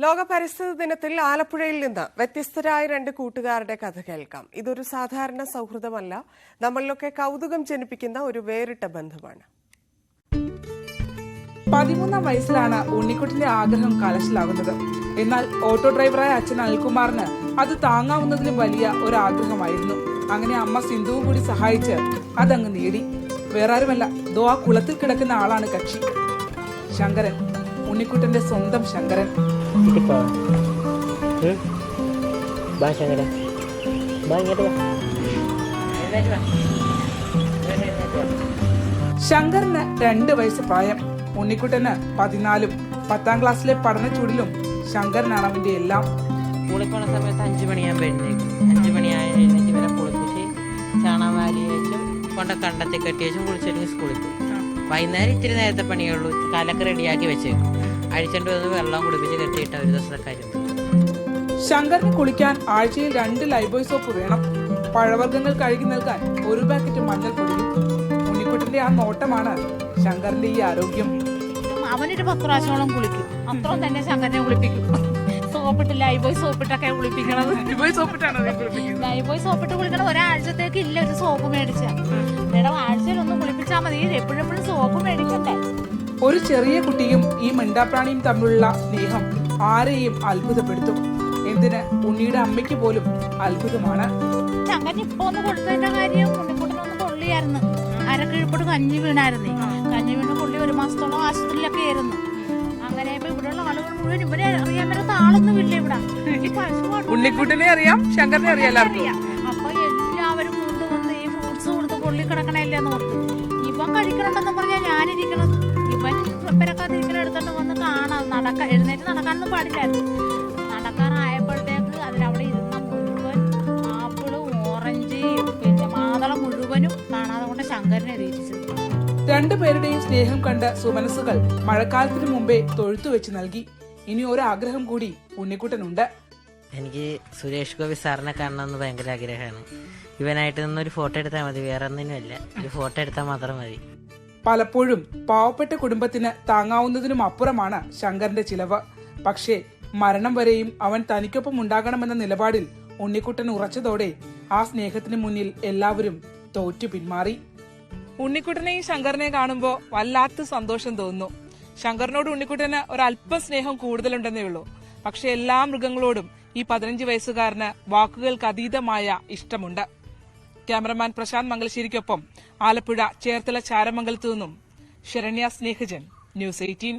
ലോക പരിസ്ഥിതി ദിനത്തിൽ ആലപ്പുഴയിൽ നിന്ന് വ്യത്യസ്തരായ രണ്ട് കൂട്ടുകാരുടെ കഥ കേൾക്കാം. ഇതൊരു സാധാരണ സൗഹൃദമല്ല, നമ്മളിലൊക്കെ കൗതുകം ജനിപ്പിക്കുന്ന ഒരു വേറിട്ട ബന്ധമാണ്. 13-ാം വയസ്സിലാണ് ഉണ്ണിക്കുട്ടിന്റെ ആഗ്രഹം കലശലാകുന്നത്. എന്നാൽ ഓട്ടോ ഡ്രൈവറായ അച്ഛൻ അനിൽകുമാറിന് അത് താങ്ങാവുന്നതിലും വലിയ ഒരാഗ്രഹമായിരുന്നു. അങ്ങനെ അമ്മ സിന്ധുവും കൂടി സഹായിച്ച് അതങ്ങ് നേടി. വേറാരുമല്ല, ദോ ആ കുളത്തിൽ കിടക്കുന്ന ആളാണ് കക്ഷി. ശങ്കരൻ, ഉണ്ണിക്കുട്ടന്റെ സ്വന്തം ശങ്കരൻ. ശങ്കറിന് 2 വയസ്സ് പ്രായം, ഉണ്ണിക്കുട്ടന് 14. 10ാം ക്ലാസ്സിലെ പഠന ചൂടിലും ശങ്കരനാണ് അവന്റെ എല്ലാം. സ്കൂളിൽ പോണ സമയത്ത് 5 മണിയാകുമ്പോൾ എഴുന്നേക്കും. 5 മണിയായിട്ട് ഇവരെ കുളിപ്പിച്ച് ചാണാവാരി വെച്ചും കൊണ്ട കണ്ടത്തി കെട്ടി വെച്ചും കുളിച്ചിട്ട് സ്കൂളിൽ പോകും. വൈകുന്നേരം ഇത്തിരി നേരത്തെ പണിയുള്ളൂ. കാലൊക്കെ റെഡിയാക്കി വെച്ചേക്കും. അഴിച്ചോണ്ട് വന്ന് വെള്ളം കുടിപ്പിച്ച് കെട്ടിയിട്ട് ഒരു ദിവസത്തെ കാര്യം. ശങ്കറിന് കുളിക്കാൻ ആഴ്ചയിൽ 2 ലൈബോയ് സോപ്പ് വേണം. പഴവർഗ്ഗങ്ങൾ കഴുകി നൽകാൻ 1 പാക്കറ്റ് മഞ്ഞൾപ്പൊടിയും. ഉണ്ണിക്കുട്ടന്റെ ആ നോട്ടമാണ് ശങ്കറിന്റെ ഈ ആരോഗ്യം. അവനൊരു 10 പ്രാവശ്യോളം കുളിക്കും. അത്രയും തന്നെ ശങ്കരനെ കുളിപ്പിക്കും. സോപ്പിട്ട് ലൈബോയ് സോപ്പിട്ടൊക്കെ കുളിപ്പിക്കണത്. ലൈബോയ് സോപ്പിട്ട് കുളിക്കണം. ഒരാഴ്ചത്തേക്ക് ഇല്ല ഒരു സോപ്പ് മേടിച്ച. മേഡം ആഴ്ചയിലൊന്നും കുളിപ്പിച്ചാൽ മതി. എപ്പോഴും സോപ്പ് മേടിക്കണ്ടേ. ഒരു ചെറിയ കുട്ടിയും ഈ മിണ്ടാപ്രാണിയും തമ്മിലുള്ള സ്നേഹം ആരെയും അത്ഭുതപ്പെടുത്തും. എന്തിന്, ഉണ്ണിയുടെ അമ്മയ്ക്ക് പോലും അത്ഭുതമാണ്. ശങ്കരൻ ഇപ്പൊ ഒന്ന് കൊടുത്തതിന്റെ കാര്യം ഉണ്ണിക്കുട്ടനൊന്ന് പൊള്ളിയായിരുന്നു. അരക്കിഴിപ്പോട്ട് കഞ്ഞി വീണായിരുന്നേ. കഞ്ഞി വീണ് പൊള്ളി 1 മാസത്തോളം ആശുപത്രിയിലൊക്കെ ആയിരുന്നു. അങ്ങനെ ഇവിടെയുള്ള ആളുകൾ മുഴുവൻ ഇവരെ അറിയാൻ പറ്റാത്ത ആളൊന്നുമില്ല ഇവിടെ. ഉണ്ണിക്കുട്ടനെ അറിയാം, ശങ്കരനെ അറിയാം. അപ്പൊ എല്ലാവരും കൊണ്ടുവന്ന് ഈ ഫ്രൂട്ട്സ് കൊടുത്ത് പൊള്ളി കിടക്കണല്ലേന്ന് ഓർത്ത് ഇവൻ കഴിക്കണമെന്ന് പറഞ്ഞാൽ ഞാനിരിക്കണത്. ഇവൻ പെരക്കാതിരിക്കണ എടുത്തോണ്ട് വന്ന് കാണാം. എഴുന്നേറ്റ് നടക്കാനൊന്നും പാടില്ലായിരുന്നു. നടക്കാറായപ്പോഴത്തേക്ക് അതിലവിടെ ഇരുന്ന മുഴുവൻ ആപ്പിള്, ഓറഞ്ച്, പിന്നെ മാതള മുഴുവനും കാണാതെ കൊണ്ട് ശങ്കരനെ എറിയിച്ചത്. 2 പേരുടെയും സ്നേഹം കണ്ട് സുമനസ്സുകൾ മഴക്കാലത്തിന് മുമ്പേ തൊഴുത്തു വെച്ച് നൽകി. ഇനി ഒരാഗ്രഹം കൂടി ഉണ്ണിക്കുട്ടനുണ്ട്. എനിക്ക് സുരേഷ് ഗോപി സാറിനെ കാണണമെന്ന് ഭയങ്കര ആഗ്രഹമാണ്. ഇവനായിട്ട് നിന്നൊരു ഫോട്ടോ എടുത്താൽ മതി, വേറെ ഒന്നിനുമല്ല. ഒരു ഫോട്ടോ എടുത്താൽ മാത്രം മതി. പലപ്പോഴും പാവപ്പെട്ട കുടുംബത്തിന് താങ്ങാവുന്നതിനും അപ്പുറമാണ് ശങ്കരന്റെ ചിലവ്. പക്ഷേ മരണം വരെയും അവൻ തനിക്കൊപ്പം ഉണ്ടാകണമെന്ന നിലപാടിൽ ഉണ്ണിക്കുട്ടൻ ഉറച്ചതോടെ ആ സ്നേഹത്തിന് മുന്നിൽ എല്ലാവരും തോറ്റു പിന്മാറി. ഉണ്ണിക്കുട്ടനെയും ശങ്കരനെ കാണുമ്പോ വല്ലാത്ത സന്തോഷം തോന്നുന്നു. ശങ്കരനോട് ഉണ്ണിക്കുട്ടന് ഒരല്പം സ്നേഹം കൂടുതലുണ്ടെന്നേ ഉള്ളൂ. പക്ഷെ എല്ലാ മൃഗങ്ങളോടും ഈ 15 വയസ്സുകാരന് വാക്കുകൾക്ക് അതീതമായ ഇഷ്ടമുണ്ട്. ക്യാമറമാൻ പ്രശാന്ത് മംഗലശ്ശേരിക്കൊപ്പം ആലപ്പുഴ ചേർത്തല ചാരമംഗലത്തു നിന്നും ശരണ്യ സ്നേഹജൻ, ന്യൂസ് 18.